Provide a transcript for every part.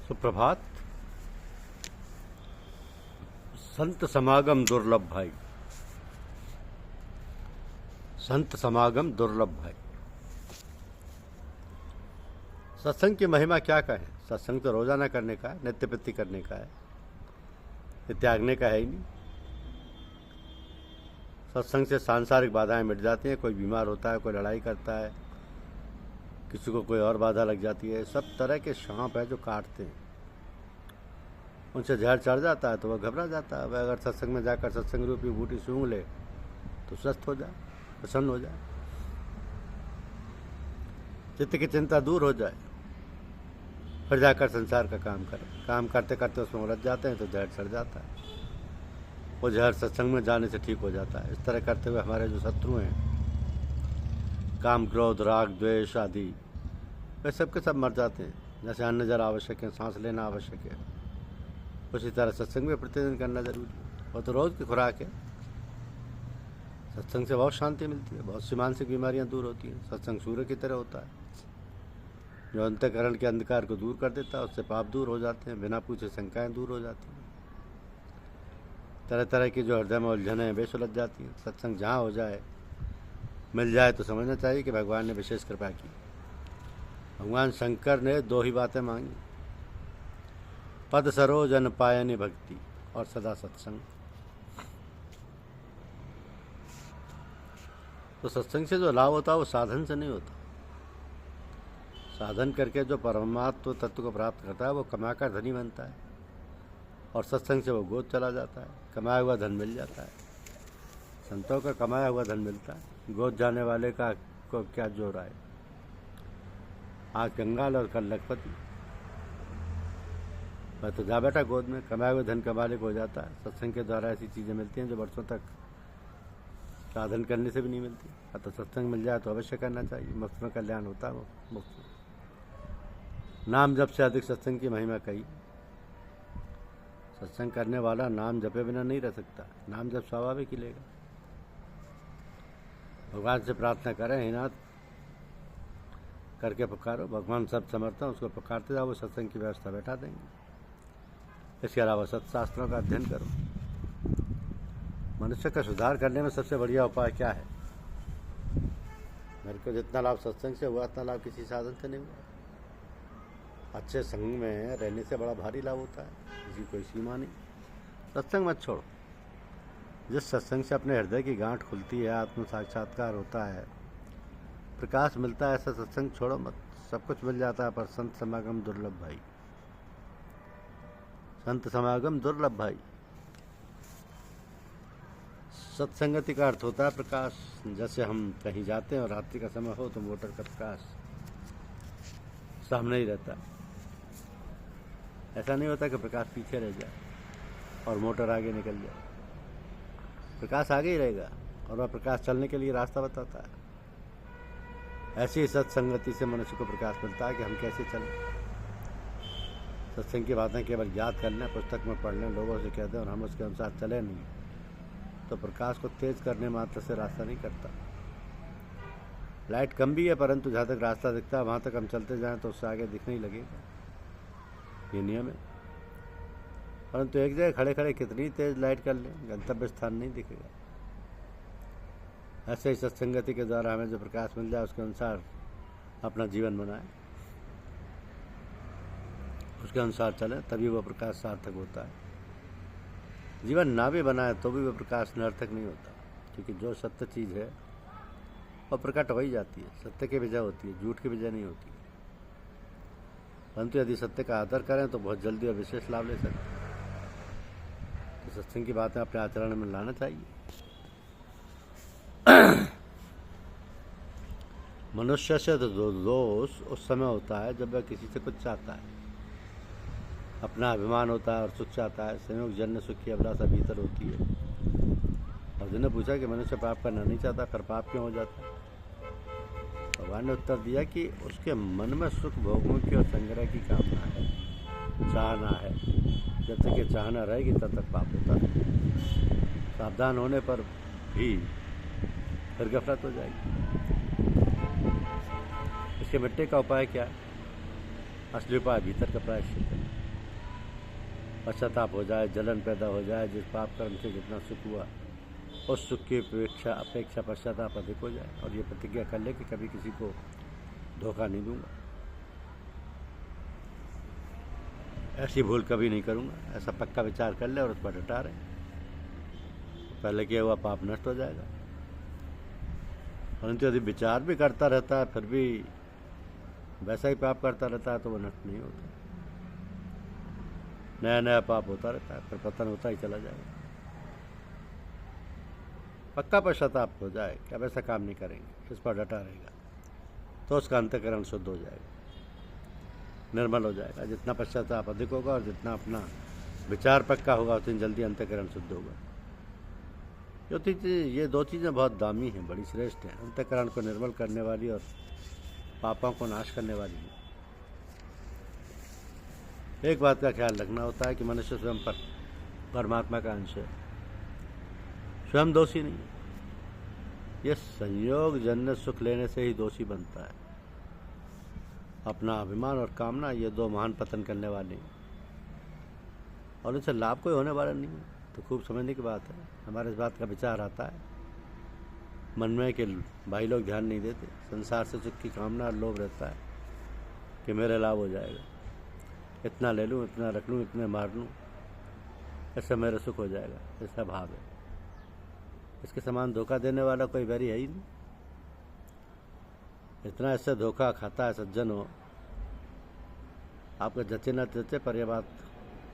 सुप्रभात। संत समागम दुर्लभ भाई, संत समागम दुर्लभ भाई। सत्संग की महिमा क्या कहें। सत्संग तो रोजाना करने का है, नित्य प्रति करने का है, ये त्यागने का है ही नहीं। सत्संग से सांसारिक बाधाएं मिट जाती हैं। कोई बीमार होता है, कोई लड़ाई करता है, किसी को कोई और बाधा लग जाती है। सब तरह के सांप है जो काटते हैं, उनसे जहर चढ़ जाता है तो वह घबरा जाता है। वह अगर सत्संग में जाकर सत्संग रूपी बूटी सूंघ ले तो स्वस्थ हो जाए, प्रसन्न हो जाए, चित्त की चिंता दूर हो जाए, फिर जाकर संसार का काम करे। काम करते करते उसमें उलझ जाते हैं तो जहर चढ़ जाता है। वो जहर सत्संग में जाने से ठीक हो जाता है। इस तरह करते हुए हमारे जो शत्रु हैं, काम क्रोध राग द्वेष आदि, वे सब के सब मर जाते हैं। जैसे अन्न जल आवश्यक है, सांस लेना आवश्यक है, उसी तरह सत्संग में प्रतिदिन करना जरूरी है। वो तो रोज की खुराक है। सत्संग से बहुत शांति मिलती है, बहुत सी मानसिक बीमारियां दूर होती हैं। सत्संग सूर्य की तरह होता है जो अंतःकरण के अंधकार को दूर कर देता है। उससे पाप दूर हो जाते हैं, बिना पूछे शंकाएं दूर हो जाती हैं। तरह तरह की जो हृदय में उलझनें वे सुलझ जाती हैं। सत्संग जहाँ हो जाए, मिल जाए तो समझना चाहिए कि भगवान ने विशेष कृपा की। भगवान शंकर ने दो ही बातें मांगी, पद सरोजन पायनि भक्ति और सदा सत्संग। तो सत्संग से जो लाभ होता है वो साधन से नहीं होता। साधन करके जो परमात्म तत्व को प्राप्त करता है वो कमाकर धनी बनता है, और सत्संग से वो गोद चला जाता है, कमाया हुआ धन मिल जाता है। संतों का कमाया हुआ धन मिलता है, गोद जाने वाले का को क्या जोर आए। आज कंगाल और कल लखपति। मैं तो जा बैठा गोद में, कमाए हुए धन का मालिक हो जाता है। सत्संग के द्वारा ऐसी चीज़ें मिलती हैं जो वर्षों तक साधन करने से भी नहीं मिलती। तो सत्संग मिल जाए तो अवश्य करना चाहिए। मुफ्त में कल्याण होता है। वो मुफ्त में नाम जप से अधिक सत्संग की महिमा कही। सत्संग करने वाला नाम जपे बिना नहीं रह सकता। नाम जप स्वाभाविक ही लेगा। भगवान से प्रार्थना करें, हे नाथ करके पुकारो, भगवान सब समर्थ हैं, उसको पुकारते जाओ, वो सत्संग की व्यवस्था बैठा देंगे। इसके अलावा सत्शास्त्रों का अध्ययन करो। मनुष्य का सुधार करने में सबसे बढ़िया उपाय क्या है। मेरे को जितना लाभ सत्संग से हुआ उतना लाभ किसी साधन से नहीं हुआ। अच्छे संग में रहने से बड़ा भारी लाभ होता है, इसकी कोई सीमा नहीं। सत्संग मत छोड़ो। जिस सत्संग से अपने हृदय की गांठ खुलती है, आत्म साक्षात्कार होता है, प्रकाश मिलता है, ऐसा सत्संग छोड़ो मत। सब कुछ मिल जाता है पर संत समागम दुर्लभ भाई। संत समागम दुर्लभ भाई। सत्संगति का अर्थ होता है प्रकाश। जैसे हम कहीं जाते हैं और रात्रि का समय हो तो मोटर का प्रकाश सामने ही रहता है। ऐसा नहीं होता कि प्रकाश पीछे रह जाए और मोटर आगे निकल जाए। प्रकाश आगे ही रहेगा और वह प्रकाश चलने के लिए रास्ता बताता है। ऐसी ही सत्संगति से मनुष्य को प्रकाश मिलता है कि हम कैसे चलें। सत्संग की बातें केवल याद कर लें, पुस्तक में पढ़ लें, लोगों से कह दें और हम उसके अनुसार चले नहीं, तो प्रकाश को तेज करने मात्र से रास्ता नहीं करता। लाइट कम भी है, परंतु जहाँ तक रास्ता दिखता है वहाँ तक हम चलते जाएं तो उससे आगे दिखने ही लगेगा। ये नियम है। परंतु एक जगह खड़े खड़े कितनी तेज लाइट कर लें, गंतव्य स्थान नहीं दिखेगा। ऐसे ही सत्संगति के द्वारा हमें जो प्रकाश मिल जाए उसके अनुसार अपना जीवन बनाएं, उसके अनुसार चलें, तभी वह प्रकाश सार्थक होता है। जीवन ना भी बनाए तो भी वह प्रकाश निरर्थक नहीं होता, क्योंकि जो सत्य चीज़ है वह प्रकट हो ही जाती है। सत्य की विजय होती है, झूठ की विजय नहीं होती। परंतु यदि सत्य का आदर करें तो बहुत जल्दी और विशेष लाभ ले सकते हैं। तो सत्संग की बातें अपने आचरण में लाना चाहिए। मनुष्य से तो दोष उस समय होता है जब वह किसी से कुछ चाहता है। अपना अभिमान होता है और सुख चाहता है। संयोग जन्य सुख की अभिलाषा भीतर होती है। और जिन्हें पूछा कि मनुष्य पाप करना नहीं चाहता, फिर पाप क्यों हो जाता है। भगवान ने उत्तर दिया कि उसके मन में सुख भोगों की और संग्रह की कामना है, चाहना है। जब तक ये चाहना रहेगी तब तक पाप होता है। सावधान होने पर भी फिर गफलत हो जाएगी। इसके मिटने का उपाय क्या है। असली उपाय भीतर का प्रायश्चित है। पश्चाताप हो जाए, जलन पैदा हो जाए, जिस पाप कर्म से जितना सुख हुआ उस सुख की अपेक्षा पश्चाताप अधिक हो जाए, और ये प्रतिज्ञा कर ले कि कभी किसी को धोखा नहीं दूंगा, ऐसी भूल कभी नहीं करूंगा, ऐसा पक्का विचार कर ले और उस पर डटा रहे। पहले किया हुआ पाप नष्ट हो जाएगा। परंतु यदि विचार भी करता रहता है फिर भी वैसा ही पाप करता रहता है तो वो नष्ट नहीं होता, नया नया पाप होता रहता है, फिर पतन होता ही चला जाएगा। पक्का पश्चाताप हो जाए कि अब ऐसा काम नहीं करेंगे, इस पर डटा रहेगा, तो उसका अंतःकरण शुद्ध हो जाएगा, निर्मल हो जाएगा। जितना पश्चाताप अधिक होगा और जितना अपना विचार पक्का होगा उतनी जल्दी अंतःकरण शुद्ध होगा। ये दो चीज़ें बहुत दामी हैं, बड़ी श्रेष्ठ हैं, अंतःकरण को निर्मल करने वाली और पापों को नाश करने वाली है। एक बात का ख्याल रखना होता है कि मनुष्य स्वयं पर परमात्मा का अंश है, स्वयं दोषी नहीं है। यह संयोग जन्य सुख लेने से ही दोषी बनता है। अपना अभिमान और कामना, ये दो महान पतन करने वाले हैं और इनसे लाभ कोई होने वाला नहीं है। तो खूब समझने की बात है। हमारे इस बात का विचार आता है मन में कि भाई लोग ध्यान नहीं देते, संसार से सुख की कामना और लोभ रहता है कि मेरे लाभ हो जाएगा, इतना ले लूँ, इतना रख लूँ, इतने मार लूँ, ऐसा मेरा सुख हो जाएगा, ऐसा भाव है। इसके समान धोखा देने वाला कोई वैरी है ही नहीं। इतना ऐसे धोखा खाता है सज्जन हो, आपका जचे न जचे, पर यह बात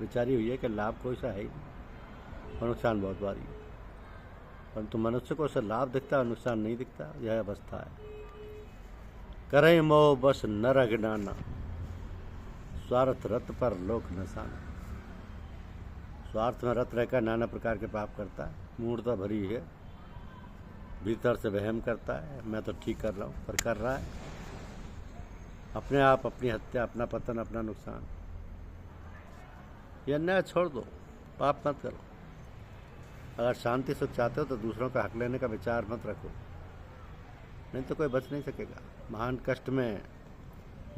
विचारी हुई है कि लाभ कोई सा है ही नहीं और नुकसान बहुत भारी है। परंतु मनुष्य को उसे लाभ दिखता है, नुकसान नहीं दिखता, यह अवस्था है। करें मोह बस नर अज्ञाना, स्वार्थ रत पर लोक नसाना। स्वार्थ में रत रहकर नाना प्रकार के पाप करता है, मूर्खता भरी है, भीतर से वहम करता है मैं तो ठीक कर रहा हूँ, पर कर रहा है अपने आप अपनी हत्या, अपना पतन, अपना नुकसान। यह अन्याय छोड़ दो, पाप मत करो। अगर शांति सुख चाहते हो तो दूसरों का हक लेने का विचार मत रखो, नहीं तो कोई बच नहीं सकेगा, महान कष्ट में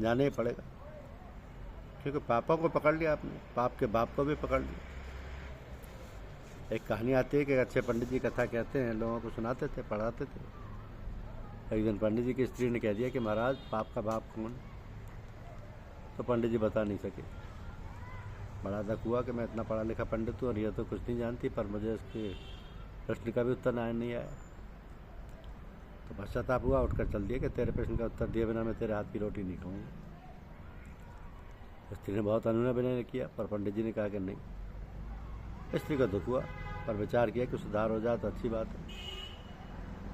जाने ही पड़ेगा। क्योंकि पापों को पकड़ लिया आपने, पाप के बाप को भी पकड़ लिया। एक कहानी आती है कि अच्छे पंडित जी कथा कहते हैं, लोगों को सुनाते थे, पढ़ाते थे। एक दिन पंडित जी की स्त्री ने कह दिया कि महाराज पाप का बाप कौन? तो पंडित जी बता नहीं सके। बड़ा दुख हुआ कि मैं इतना पढ़ा लिखा पंडित हूँ और यह तो कुछ नहीं जानती, पर मुझे इसके प्रश्न का भी उत्तर नहीं आया। तो पश्चाताप हुआ, उठकर चल दिया कि तेरे प्रश्न का उत्तर दिए बिना मैं तेरे हाथ की रोटी नहीं खाऊंगा। स्त्री ने बहुत अनुनय विनय किया, पर पंडित जी ने कहा कि नहीं। स्त्री का दुख हुआ, पर विचार किया कि सुधार हो जाए तो अच्छी बात है,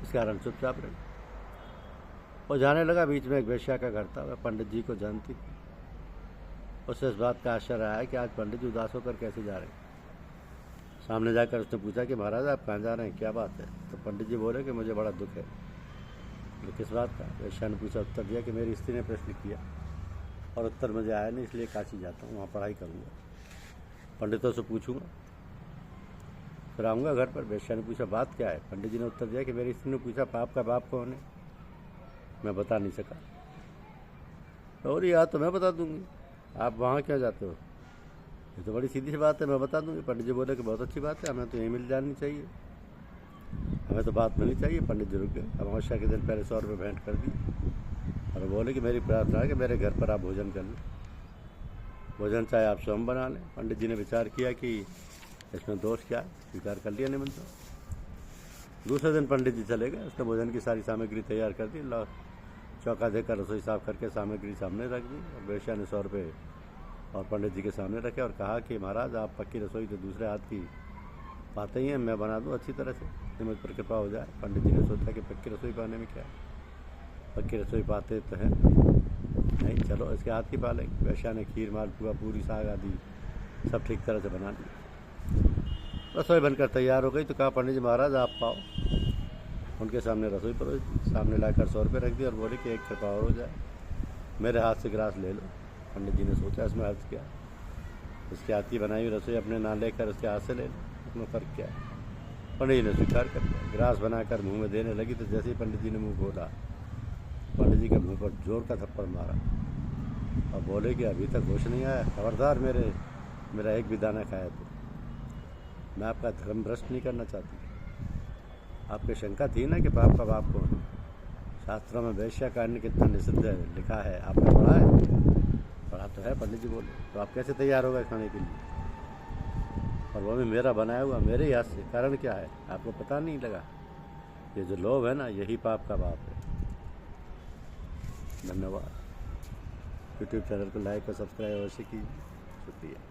इस कारण चुपचाप रही। वो जाने लगा, बीच में एक वेश्या का घर था, वह पंडित जी को जानती थी। उससे इस बात का आश्चर्य आया कि आज पंडित जी उदास होकर कैसे जा रहे हैं। सामने जाकर उसने पूछा कि महाराज आप कहाँ जा रहे हैं, क्या बात है? तो पंडित जी बोले कि मुझे बड़ा दुख है। तो किस बात का? वेश्या ने पूछा, उत्तर दिया कि मेरी स्त्री ने प्रश्न किया और उत्तर मुझे आया नहीं, इसलिए काशी जाता हूँ, वहाँ पढ़ाई करूँगा, पंडितों से पूछूँगा, फिर आऊँगा घर पर। वेश्या ने पूछा बात क्या है? पंडित जी ने उत्तर दिया कि मेरी स्त्री ने पूछा पाप का बाप कौन है, मैं बता नहीं सका। और यार तो मैं बता दूंगी, आप वहाँ क्यों जाते हो? ये तो बड़ी सीधी सी बात है, मैं बता दूंगी। पंडित जी बोले कि बहुत अच्छी बात है, हमें तो यहीं मिल जानी चाहिए, हमें तो बात मिलनी चाहिए। पंडित जी रुक गए। अमावस्या के दिन पहले 100 रुपये भेंट कर दी और बोले कि मेरी प्रार्थना है कि मेरे घर पर आप भोजन कर लें, भोजन चाहे आप स्वयं बना लें। पंडित जी ने विचार किया कि इसमें दोष क्या है, स्वीकार कर लिया निमंत्रण। दूसरे दिन पंडित जी चले गए, उसने भोजन की सारी सामग्री तैयार कर दी, चौका देकर रसोई साफ करके सामग्री सामने रख दी और वेश्या ने 100 रुपये और पंडित जी के सामने रखे और कहा कि महाराज आप पक्की रसोई तो दूसरे हाथ की पाते ही हैं, मैं बना दूं अच्छी तरह से, मुझ पर कृपा हो जाए। पंडित जी ने सोचा कि पक्की रसोई पाने में क्या है, पक्की रसोई पाते तो है नहीं, चलो इसके हाथ की पा लेंगे। वेश्या ने खीर मालपुआ पूरी साग आदि सब ठीक तरह से बना दी। रसोई बनकर तैयार हो गई तो कहा पंडित जी महाराज आप पाओ। उनके सामने रसोई परोस दी, सामने लाकर 100 रुपये रख दी और बोले कि एक कृपा और हो जाए, मेरे हाथ से गिलास ले लो। पंडित जी ने सोचा इसमें अर्थ क्या, उसके हाथ की बनाई हुई रसोई अपने ना लेकर उसके हाथ से ले लो, उसमें फ़र्क क्या है? पंडित जी ने स्वीकार कर लिया। गिलास बनाकर मुंह में देने लगी तो जैसे ही पंडित जी ने मुंह खोला, पंडित जी के मुंह पर जोर का थप्पड़ मारा और बोले कि अभी तक होश नहीं आया, खबरदार मेरे मेरा एक भी दाना खाया तो। मैं आपका धर्म भ्रष्ट नहीं करना चाहती। आपकी शंका थी ना कि पाप का बाप कौन है। शास्त्रों में वैश्या कांड कितना निषिद्ध है लिखा है, आपने पढ़ा है? पढ़ा तो है, पंडित जी बोले। तो आप कैसे तैयार हो गए खाने के लिए, और वो भी मेरा बनाया हुआ, मेरे ही हाथ से? कारण क्या है, आपको पता नहीं लगा? ये जो लोभ है ना, यही पाप का बाप है। धन्यवाद। यूट्यूब चैनल को लाइक और सब्सक्राइब अवश्य कीजिए। शुक्रिया।